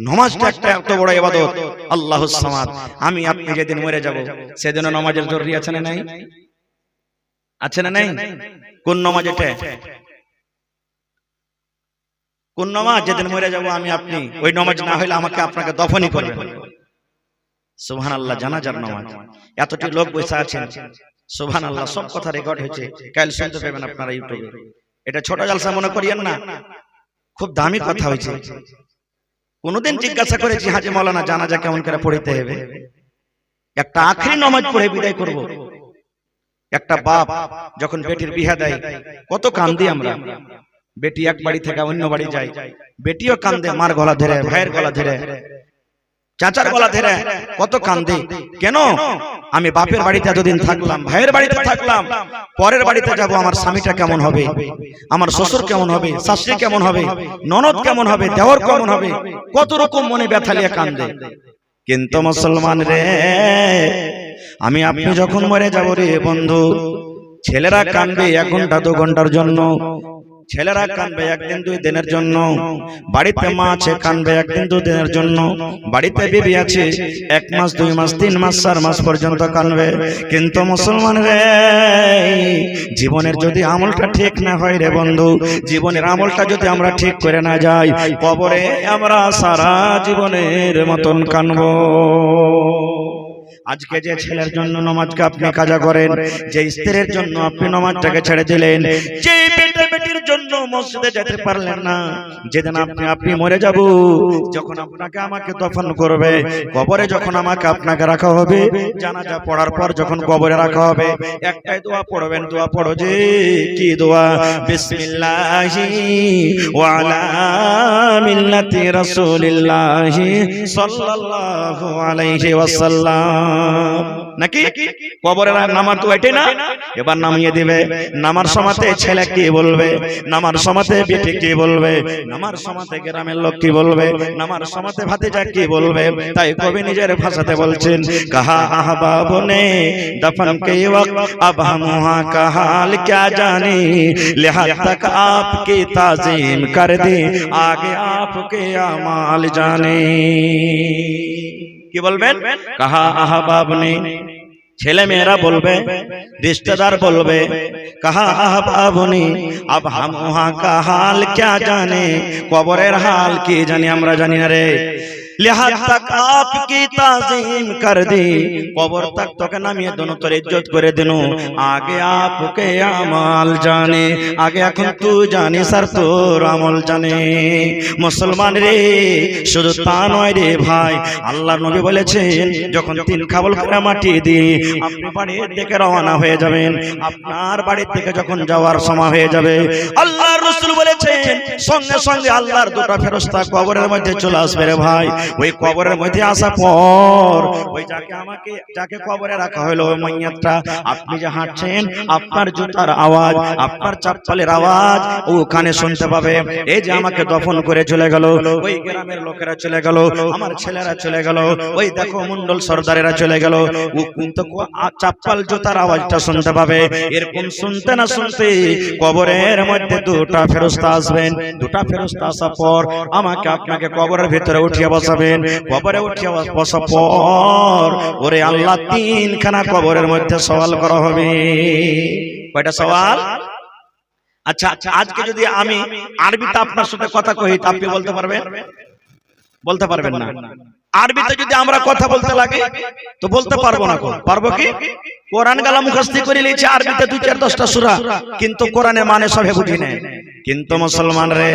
নামাজটা একটা এত বড় ইবাদত, আল্লাহুস সামাদ। আমি আপনি যেদিন মরে যাব সেদিন নামাজের জরুরি আছে না নাই? আছে না নাই? কোন নামাজ এটা? কোন নামাজ? যেদিন মরে যাব আমি আপনি, ওই নামাজ না হইলে আমাকে আপনাকে দফনই করবেন। সুবহানাল্লাহ। জানাজার নামাজ। এতটি লোক বসে আছেন, সুবহানাল্লাহ। সব কথা রেকর্ড হয়েছে, কাল শুনতে পাবেন আপনারা ইউটিউবে। এটা ছোট জালসা মনে করিয়েন না, খুব দামি কথা হয়েছে। কোনদিন জিজ্ঞাসা করেছি হাজী মাওলানা জানাজা কেমন করে পড়তে হবে? একটা আখরি নামাজ পড়ে বিদায় করব। একটা বাপ যখন বেটির বিয়ে দেয় কত কান্দি আমরা। বেটি এক বাড়ি থেকে অন্য বাড়ি যায়, বেটিও কান্দে, মার গলা ধরে, ভাইয়ের গলা ধরে, চাচার গলা ধরে কত কান্দে। কেন? আমি বাপের বাড়িতে এতদিন থাকলাম, ভাইয়ের বাড়িতে থাকলাম, পরের বাড়িতে যাব, আমার স্বামীটা কেমন হবে, আমার শ্বশুর কেমন হবে, শাশুড়ি কেমন হবে, ননদ কেমন হবে, দেওর কেমন হবে, কত রকম মনে ব্যথা নিয়ে কান্দে। কিন্তু মুসলমান রে, আমি আপনি যখন মরে যাব রে বন্ধু, ছেলেরা কান্দবে 1 ঘন্টা 2 ঘন্টার জন্য, ছেলেরা কাঁদবে 1 দিন 2 দিনের জন্য, বাড়িতে মা আছে কাঁদবে 1 দিন 2 দিনের জন্য, বাড়িতে বিবি আছে 1 মাস 2 মাস 3 মাস 4 মাস পর্যন্ত কাঁদবে। কিন্তু মুসলমান রে, জীবনের যদি আমলটা ঠিক না হয় রে বন্ধু, জীবনের আমলটা যদি আমরা ঠিক করে না যাই, কবরে আমরা সারা জীবনের মতন কাঁদবো। আজকে যে ছেলের জন্য নামাজকে আপনি কাজা করেন, যে স্ত্রীর জন্য আপনি নামাজটাকে ছেড়ে দিলেন, যে বেটির জন্য মসজিদে যেতে পারলেন না, যেদিন আপনি মরে যাব, যখন আপনাকে আমাকে দফন করবে, কবরে যখন আমাকে আপনাকে রাখা হবে, জানাজা পড়ার পর যখন কবরে রাখা হবে, একটাই দোয়া পড়বেন। দোয়া পড়ো যে কি দোয়া? বিসমিল্লাহি ওয়া আলা মিল্লাতি রাসূলিল্লাহি সাল্লাল্লাহু আলাইহি ওয়াসাল্লাম। নাকি কবরে নামার তো এটাই না? এবার নামিয়ে দিবে। নামার সময়তে ছেলে কি বলবে, নামার সময়তে বেটি কি বলবে, নামার সময়তে গ্রামের লোক কি বলবে, নামার সময়তে ভাতিজা কি বলবে। তাই কবি নিজের ভাষাতে বলছেন, কাহা আহবাব নে দফন কে ওয়াক্ত अब हम वहाँ का हाल क्या जाने, लिहाज तक आपकी ताजीम कर दे, आगे आपके अमाल जाने। কি বলবেন? কাহা আহবাব নে, ছেলে মেয়েরা বলবে, रिश्तेदार বলবে, কাহা আহবাব নে अब हम वहाँ का हाल क्या जाने, কবরের হাল কি জানি আমরা জানি না রে। लिहाज तक आपकी ताजीम कर दी, कबर तक তোকে নামিয়ে দোনো তোর ইজ্জত করে দিনু, আগে आपके अमाल जाने, আগে এখন তুই জানিস আর তোর আমল জানে। মুসলমান রে, শুধু তা নয় রে ভাই, আল্লাহর নবী বলেছেন, যখন 3 খাবল করে মাটি দিয়ে আপনি বাড়ির দিকে রওনা হয়ে যাবেন, আপনার বাড়ির থেকে যখন যাওয়ার সময় হয়ে যাবে, আল্লাহর রাসূল বলেছেন, সঙ্গে সঙ্গে আল্লাহর 2টা ফেরেশতা কবরের মধ্যে চলে আসবে রে ভাই। ওই কবরের মধ্যে আসা পর ওই যাকে কবরে রাখা হলো, ওই মাইয়াতটা আপনি যে হাঁটছেন, আপনার জুতার আওয়াজ, আপনার চপ্পলের আওয়াজ ও কানে শুনতে পাবে। এই যে আমাকে দফন করে চলে গেল, ওই গ্রামের লোকেরা চলে গেল, আমার ছেলেরা চলে গেল, ওই দেখো মন্ডল সর্দারেরা চলে গেল, ও কিন্তু চপ্পল জুতার আওয়াজটা শুনতে পাবে। এরকম শুনতে না শুনতে কবরের মধ্যে 2টা ফেরেশতা আসবেন। 2টা ফেরেশতা আসার পর আমাকে আপনাকে কবরের ভিতরে উঠিয়ে বসাবেন। কবরে উঠিয়ে বসার পর ওরে আল্লাহ 3খানা কবরের মধ্যে সওয়াল করা হবে। কয়টা সওয়াল? আচ্ছা, আজকে যদি আমি আরবিতে আপনার সাথে কথা কই, আপনি বলতে পারবেন? বলতে পারবেন না। আরবিতে যদি আমরা কথা বলতে লাগে তো বলতে পারবো না। পারবো কি? কোরআন গালা মুখস্থি করে নিয়েছি, আরবিতে 2-4-10টা সূরা, কিন্তু কোরআনের মানে সবে বুঝি না। কিন্তু মুসলমান রে,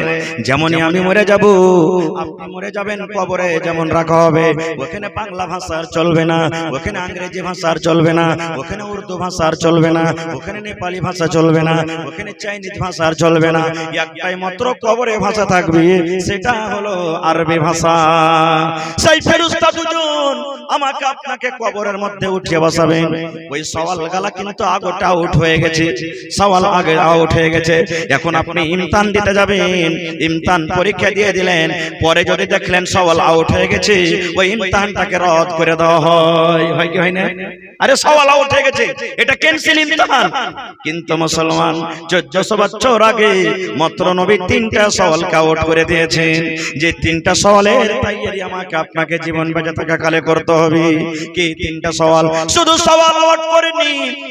যেমনই আমি মরে যাব, আপনি মরে যাবেন, কবরে যেমন রাখা হবে, ওখানে বাংলা ভাষা আর চলবে না, ওখানে ইংরেজি ভাষা আর চলবে না, ওখানে উর্দু ভাষা আর চলবে না, ওখানে নেপালি ভাষা চলবে না, ওখানে চাইনিজ ভাষা আর চলবে না। একটাই মাত্র কবরে ভাষা থাকবে, সেটা হলো আরবি ভাষা। সেই ফেরেশতা 2জন আমাকে আপনাকে কবরের মধ্যে উঠিয়ে বসাবেন। ওই সওয়াল গালা কিন্তু আগোটা আউট হয়ে গেছে, সওয়াল আগে আউট হয়ে গেছে। এখন আপনি ইমতিহান দিতে যাবেন, ইমতিহান পরীক্ষা দিয়ে দিলেন, পরে যদি দেখলেন সওয়াল আউট হয়ে গেছে, ওই ইমতিহানটাকে রদ করে দেওয়া হয় কি হয় না? আরে সওয়াল আউট হয়ে গেছে, এটা ক্যান্সেল ইমতিহান। কিন্তু মুসলমান 1400 বছর আগে মাত্র নবী 3টা সওয়ালকে আউট করে দিয়েছেন, যে 3টা সওয়ালের তৈয়ারি আমাকে আপনাকে জীবন বেঁচে থাকা কালে করতে হবে কি তিনটা সওয়াল শুধু সওয়াল আওয়াজ করেনি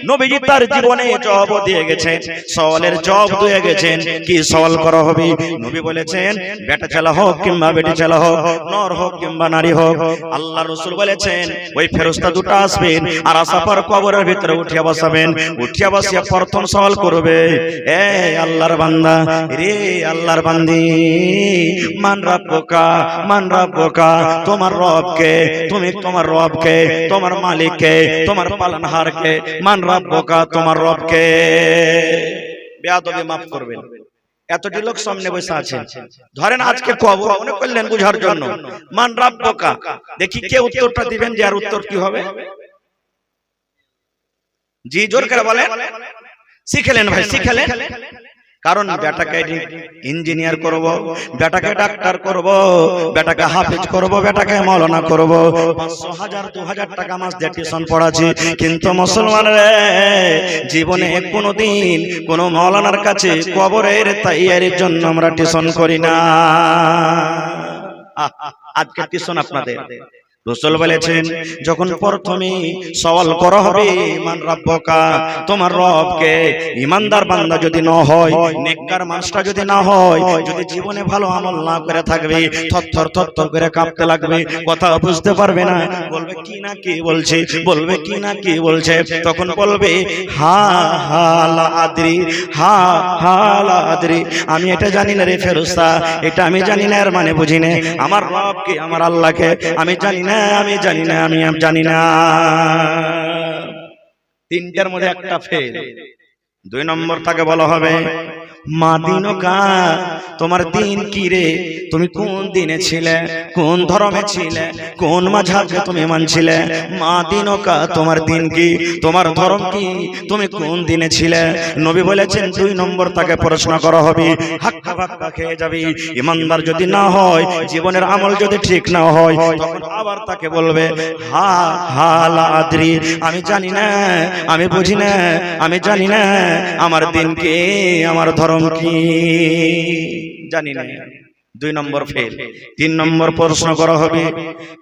নবীজি তার জীবনে জবাব দিয়ে গেছেন সওয়ালের জবাব দিয়ে গেছেন কি সওয়াল করা হবে নবী বলেছেন বেটা ছেলে হোক কিংবা বেটি ছেলে হোক নর হোক কিংবা নারী হোক আল্লাহ রাসূল বলেছেন ওই ফেরেশতা দুটো আসবেন আর আসার পর কবরের ভিতরে উঠিয়া বসাবেন উঠিয়া বসিয়া প্রথম সওয়াল করবে এ আল্লাহর বান্দা রে আল্লাহর বান্দি মান রাব্বুকা তোমার রবকে তুমি তোমার রবকে তোমার মালিককে তোমার পালনহারকে মান রাব্বুকা তোমার রবকে বেয়াদবি maaf করবেন এতটি লোক সামনে বসে আছেন ধরেন আজকে কবর মনে করলেন বুঝার জন্য মান রাব্বুকা দেখি কে উত্তরটা দিবেন যে আর উত্তর কি হবে জি জোর করে বলেন শিখলেন ভাই শিখলেন কারণ বেটাকে ইঞ্জিনিয়ার করব বেটাকে ডাক্তার করব বেটাকে হাফেজ করব বেটাকে মাওলানা করব 500,000 2000 টাকা মাস দিয়ে টিউশন পড়াচ্ছি কিন্তু মুসলমানরা জীবনে কোনোদিন কোনো মাওলানার কাছে কবরের তৈয়ারির জন্য আমরা টিউশন করি না আজকে টিউশন আপনাদের রাসূল বলেছেন যখন প্রথমে সওয়াল করা হবে মান রাব্বুকা তোমার রবকে ঈমানদার বান্দা যদি না হয় নেককার মানুষটা যদি না হয় যদি জীবনে ভালো আমল না করে থাকবে থরথর করে কাঁপতে লাগবে কথা বুঝতে পারবে না বলবে কি না কি বলছে বলবে কি না কি বলছে তখন বলবে হা লা আদরি আমি এটা জানি না রে ফেরেশতা এটা আমি জানি না এর মানে বুঝি না আমার রবকে আমার আল্লাহকে আমি জানি না আমি জানি না তিনটার মধ্যে একটা ফেল দুই নম্বর তাকে বলা হবে মা দিনকা তোমার দিন কি রে তুমি কোন দিনে ছিলে কোন ধর্মে ছিলে কোন মাযহাবকে তুমি মানছিলে মা দিনকা তোমার দিন কি তোমার ধর্ম কি তুমি কোন দিনে ছিলে নবী বলেছেন দুই নম্বর তাকে প্রশ্ন করা হবে হাক্কা বাক্কা খেয়ে যাবি ঈমানদার যদি না হয় জীবনের আমল যদি ঠিক না হয় তখন আবার তাকে বলবে হা লা আদরি আমি জানি না আমি বুঝি না আমি জানি না আমার দিন কি আমার ধর্ম কি জানি না দুই নম্বর ফেল তিন নম্বর প্রশ্ন করা হবে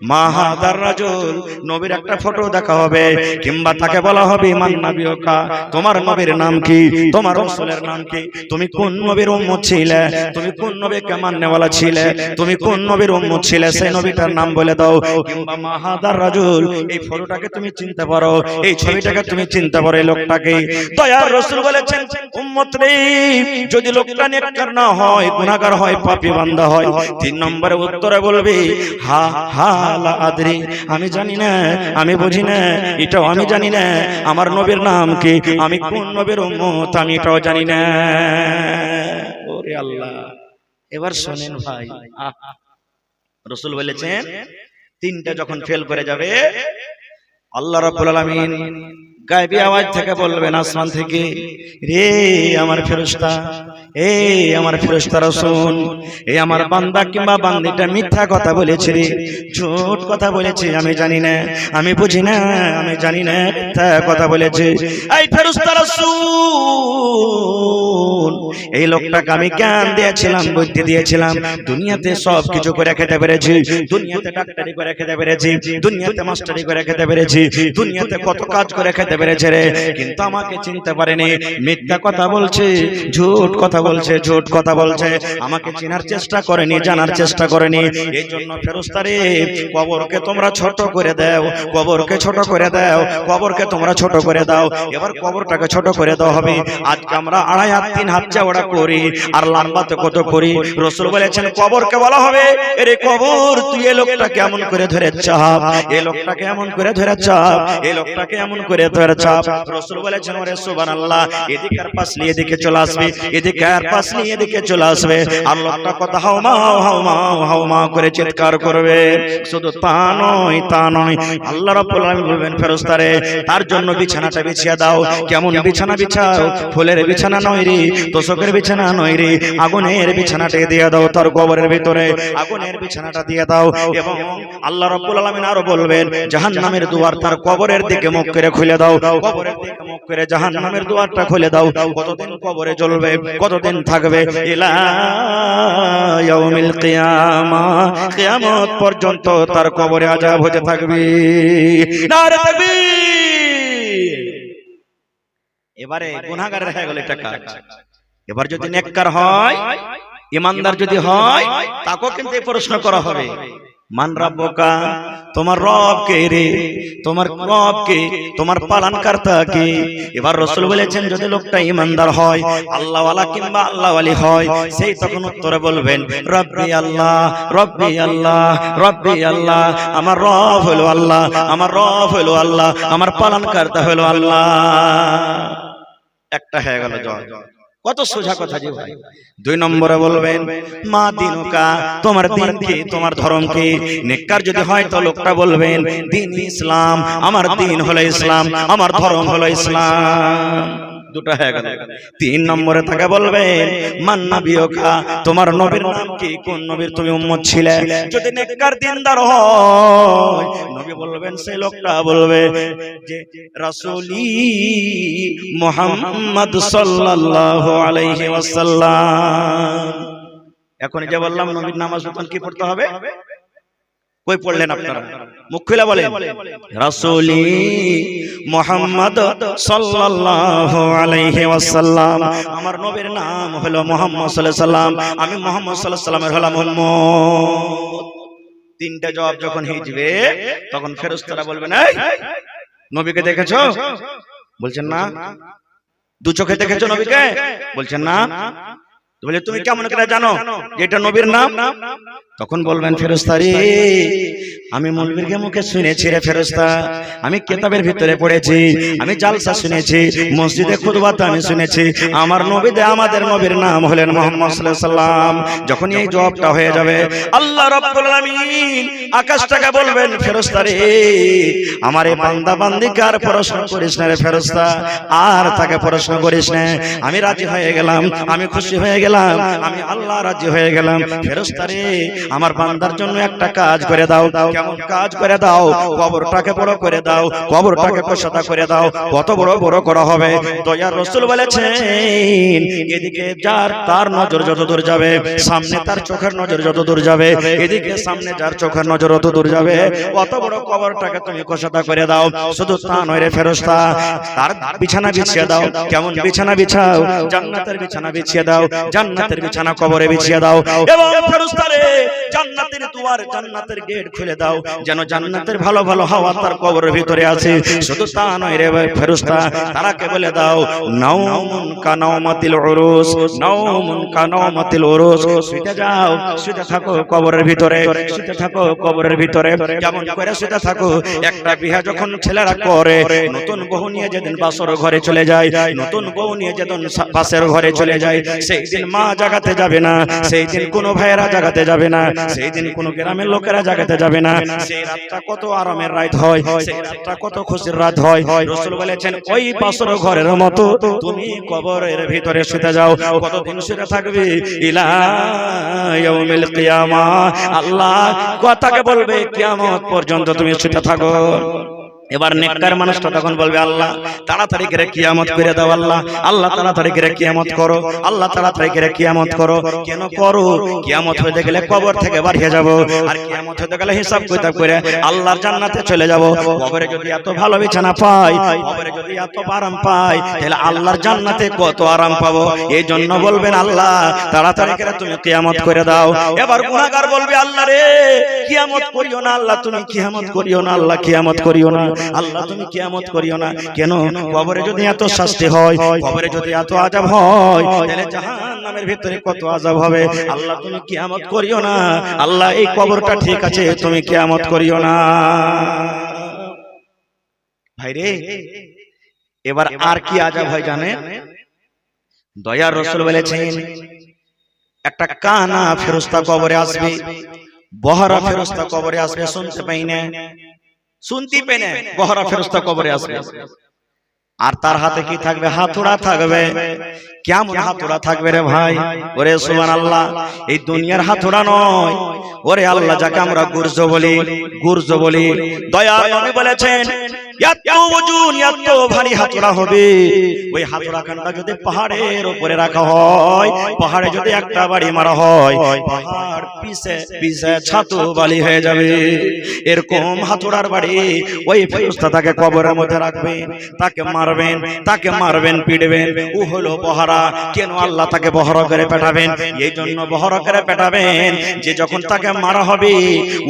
মা হাদার রাজুল নবীর একটা ফটো দেখা হবে কিংবা তাকে বলা হবে মান নবিয়কা তোমার নবীর নাম কি তোমার রাসূলের নাম কি তুমি কোন নবীর উম্মত ছিলে তুমি কোন নবীকে মাননেওয়ালা ছিলে তুমি কোন নবীর উম্মত ছিলে সেই নবীটার নাম বলে দাও কিংবা মা হাদার রাজুল এই ফটোটাকে তুমি চিনতে পারো এই ছবিটাকে তুমি চিনতে পারো এই লোকটাকে দয়ার রাসূল বলেছেন উম্মত রে যদি লোকটা নেককার না হয় গুনাহগার হয় পাপী বান্দা হয় তিন নম্বরে উত্তরে বলবে হা লা আদরি আমি জানি না আমি বুঝি না এটাও আমি জানি না আমার নবীর নাম কি আমি কোন নবীর উম্মত আমি এটাও জানি না ওরে আল্লাহ এবার শুনেন ভাই রাসূল বলেছেন তিনটা যখন ফেল করে যাবে আল্লাহ রাব্বুল আলামিন গায়বী আওয়াজ থেকে বলবেন আসমান থেকে রে আমার ফেরেশতা আমার ফেরেশতারা শুন এই আমার বান্দা কিংবা বান্দিটা মিথ্যা কথা বলেছে রে ঝুট কথা বলেছে আমি জানি না আমি বুঝি না আমি জানি না মিথ্যা কথা বলেছে এই ফেরেশতারা শুন এই লোকটাকে আমি জ্ঞান দিয়েছিলাম বুদ্ধি দিয়েছিলাম দুনিয়াতে সব কিছু করে খেতে পেরেছি দুনিয়াতে ডাক্তারি করে খেতে পেরেছি দুনিয়াতে মাস্টারি করে খেতে পেরেছি দুনিয়াতে কত কাজ করে খেতে পেরেছে রে কিন্তু আমাকে চিনতে পারেনি মিথ্যা কথা বলছে ঝুট কথা বলছে ঝুট কথা বলছে আমাকে চেনার চেষ্টা করেনি জানার চেষ্টা করেনি এইজন্য ফেরেশতা রে কবরকে তোমরা ছোট করে দাও কবরকে ছোট করে দাও কবরকে তোমরা ছোট করে দাও এবার কবরটাকে ছোট করে দাও হবে আজকে আমরা 2.5 হাত 3 হাত চওড়া করি আর লম্বাতে কত করি রাসূল বলেছেন কবরকে বলা হবে এরে কবর তুই এই লোকটাকে এমন করে ধরে চাপ এই লোকটাকে এমন করে ধরে চাপ এই লোকটাকে এমন করে ধরে চাপ রাসূল বলেছেন ওরে সুবহানাল্লাহ এদিকে আর পাশ নিয়ে এদিকে চলে আসবে এদিকে আর পাশ নিয়ে এদিকে চলে আসবে আর লোকটা কথা হাওমা করে চিৎকার করবে শুধু তা নয় আল্লাহ রাব্বুল আলামিন বলবেন ফেরেশতারে তার জন্য বিছানাটা বিছিয়ে দাও কেমন বিছানা বিছাও ফুলের বিছানা নয় রে তোষকের বিছানা নয় রে আগুনের বিছানাটা দিয়ে দাও তার কবরের ভিতরে আগুনের বিছানাটা দিয়ে দাও এবং আল্লাহ রাব্বুল আলামিন আরো বলবেন জাহান্নামের দুয়ার তার কবরের দিকে মুখ করে খুলে দাও দাও, কবরের দিকে মুখ করে জাহান্নামের দুয়ারটা খুলে দাও। কতদিন কবরে জ্বলবে, কতদিন থাকবে? ইলা ইয়াউমিল কিয়ামা, কিয়ামত পর্যন্ত তার কবরে আযাব হতে থাকবে। নারে তাকবীর। এবারে গুনাহগারের হয়ে গেল এটা কাজ। এবার যদি নেককার হয়, ইমানদার যদি হয়, তাকেও কিন্তু এই প্রশ্ন করা হবে, মান রাব্বুকা, তোমার রব কে রে, তোমার রব কে, তোমার পালনকর্তা কে? এবার রাসূল বলেছেন যদি লোকটা ইমানদার হয়, আল্লাহওয়ালা কিংবা আল্লাহওয়ালি হয়, সেই তখন উত্তরে বলবেন রব্বি আল্লাহ, রব্বি আল্লাহ, রব্বি আল্লাহ, আমার রব হলো আল্লাহ, আমার রব হলো আল্লাহ, আমার পালনকর্তা হলো আল্লাহ। একটা হয়ে গেল জয়। কত সোজা কথা যে ভাই। 2 নম্বরে বলবেন মা দিনুকা, তোমার দিন কি, তোমার ধর্ম কি? নেককার যদি হয় তো লোকটা বলবেন দিন ইসলাম, আমার দিন হলো ইসলাম, আমার ধর্ম হলো ইসলাম। দুটো হয়ে গেল। 3 নম্বরে তাকে বলবেন মান নবিয়কা, তোমার নবীর নাম কি, কোন নবীর তুমি উম্মত ছিলে? যদি নেককার দিনদার হয়, নবী বলবেন, সেই লোকটা বলবে যে রাসূলি মুহাম্মদ সাল্লাল্লাহু আলাইহি ওয়াসাল্লাম। এখন যে বললাম নবীর নামাজ তখন কি পড়তে হবে? কই পড়লেন আপনারা? মুখ খুলে বলেন রাসূলি মুহাম্মদ সাল্লাল্লাহু আলাইহি ওয়াসাল্লাম, আমার নবীর নাম হলো মুহাম্মদ সাল্লাল্লাহু আলাইহি ওয়াসাল্লাম, আমি মুহাম্মদ সাল্লাল্লাহু আলাইহি ওয়াসাল্লামের হলাম উম্মত। 3টা জবাব যখন হিজবে, তখন ফেরেশতারা বলবেন এই নবীকে দেখেছো? বলছেন না। 2 চোখে দেখেছো নবীকে? বলছেন না। বলে তুমি কেমন করে জানো যে এটা নবীর নাম? তখন বলবেন ফেরেশতারে আমি মৌলবীর মুখে শুনেছি রে ফেরেশতা, আমি কিতাবের ভিতরে পড়েছি, আমি জালসা শুনেছি, মসজিদে খুতবাতে আমি শুনেছি, আমার নবীতে আমাদের নবীর নাম হলেন মুহাম্মদ সাল্লাল্লাহু আলাইহি ওয়াসাল্লাম। যখন এই জবাবটা হয়ে যাবে, আল্লাহ রাব্বুল আলামিন আকাশটাকে বলবেন ফেরেশতারে আমার এই বান্দা বান্দিকে আর প্রশ্ন করিস না রে ফেরেশতা, আর তাকে প্রশ্ন করিস না, আমি রাজি হয়ে গেলাম, আমি খুশি হয়ে গেলাম, আমি আল্লাহ রাজি হয়ে গেলাম। ফেরেশতারে আমার বান্দার জন্য একটা কাজ করে দাও। কেমন কাজ করে দাও? কবরটাকে বড় করে দাও, কবরটাকে কোষাটা করে দাও। কত বড় বড় করা হবে? দয়ার রাসূল বলেছেন এদিকে যার তার নজর যত দূর যাবে, সামনে তার চোখের নজর যত দূর যাবে, এদিকে সামনে যার চোখের নজর যত দূর যাবে, অত বড় কবরটাকে তুমি কোষাটা করে দাও। শুধু তা নয় রে ফেরেশতা, তার বিছানা বিছিয়ে দাও। কেমন বিছানা বিছাও? জান্নাতের বিছানা বিছিয়ে দাও, জান্নাতের বিছানা কবরে বিছিয়ে দাও। এবং ফেরেশতারে জান্নাতের দুয়ার, জান্নাতের গেট খুলে দাও, যেন জান্নাতের ভালো ভালো হাওয়া তার কবরের ভিতরে আছে। শুধু তা নয় রে ফেরেশতা, তারাকে বলে দাও নাওমুন কানাওমাতিল উরুস, নাওমুন কানাওমাতিল উরুস, শুতে যাও, শুতে থাকো কবরের ভিতরে, শুতে থাকো কবরের ভিতরে। যেমন করে শুতে থাকো, একটা বিয়ে যখন ছেলেরা করে, নতুন বউ নিয়ে যেদিন বাসর ঘরে চলে যায়, নতুন বউ নিয়ে যেদিন বাসের ঘরে চলে যায়, সেই দিন মা জাগাতে যাবে না, সেই দিন কোনো ভাইয়েরা জাগাতে যাবে না, সেই দিন কোনো গ্রামের লোকেরা জাগাতে যাবে না। সেই রাতটা কত আরামের রাত হয়, সেই রাতটা কত খুশির রাত হয়। রাসূল বলেছেন ওই বাসর ঘরের মতো তুমি কবরের ভিতরে শুতে যাও। কতদিন শুতে থাকবে? ইলা ইয়াউমিল কিয়ামা, আল্লাহ কথাকে বলবে কিয়ামত পর্যন্ত তুমি শুতে থাকো। এবার নেককার মানুষটা তখন বলবে আল্লাহ তাড়াতাড়ি করে কিয়ামত করে দাও, আল্লাহ আল্লাহ তাড়াতাড়ি করে কিয়ামত করো, আল্লাহ তাড়াতাড়ি করে কিয়ামত করো। কেন করো? কিয়ামত হতে গেলে কবর থেকে বাড়িয়ে যাব, আর কিয়ামত হতে গেলে হিসাব কিতাব করে আল্লাহর জান্নাতে চলে যাব। কবরে যদি এত ভালো বিছানা পাই, কবরে যদি এত আরাম পাই, তাহলে আল্লাহর জান্নাতে কত আরাম পাবো। এই জন্য বলবেন আল্লাহ তাড়াতাড়ি করে তুমি কিয়ামত করে দাও। এবার গুনাহগার বলবে আল্লাহ রে কিয়ামত করিও না, আল্লাহ তুমি কিয়ামত করিও না, আল্লাহ কিয়ামত করিও না, আল্লাহ তুমি কিয়ামত করিও না। কেন? কবরে যদি এত শাস্তি হয়, কবরে যদি এত আযাব হয়, তাহলে জাহান্নামের ভিতরে কত আযাব হবে। আল্লাহ তুমি কিয়ামত করিও না, আল্লাহ এই কবরটা ঠিক আছে, তুমি কিয়ামত করিও না। ভাইরে এবার আর কি আযাব হয় জানেন? দয়ার রাসূল বলেছেন একটা কানা ফেরেশতা কবরে আসবে, বহরা ফেরেশতা কবরে আসবে, শুনতে পাই না, শুনতে পেনে বহরা ফেরেশতা কবরে আসবে। আর তার হাতে কি থাকবে? হাতুড়া থাকবে। কেমন হাতুড়া থাকবে রে ভাই? ওরে সুবহানাল্লাহ, এই দুনিয়ার হাতুড়া নয়, ওরে আল্লাহ যাকে আমরা গুরজ বলি, দয়ার নবী বলেছেন এত ওজন, এত ভারী হাতুড়া হবে। ওই হাতুড়া খানটা যদি পাহাড়ের উপরে রাখা হয়, পাহাড়ে যদি একটা বাড়ি মারা হয়, পাহাড় পিছে পিছে ছাতু বালি হয়ে যাবে। এরকম হাতুড়ার বাড়ি ওই ফেরেশতা তাকে কবরের মধ্যে রাখবে, তাকে মারবেন পিটবেন। ও হলো বহরা। কেন আল্লাহ তাকে বহরা করে পেটাবেন? এই জন্য বহরা করে পেটাবেন যে যখন তাকে মারা হবে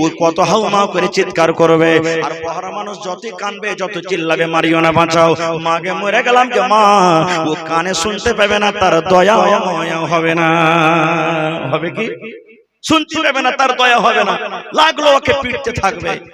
ও কত হাউমাউ করে চিৎকার করবে। আর বহরা মানুষ যতই কানবে, যত চিল্লাবে, মারিও না, বাঁচাও, মাকে মরে গেলাম যে মা, ও কানে শুনতে পাবে না, তার দয়া হবে না। হবে কি? শুনতে পাবে না, তার দয়া হবে না, লাগলো ওকে পিটতে থাকবে।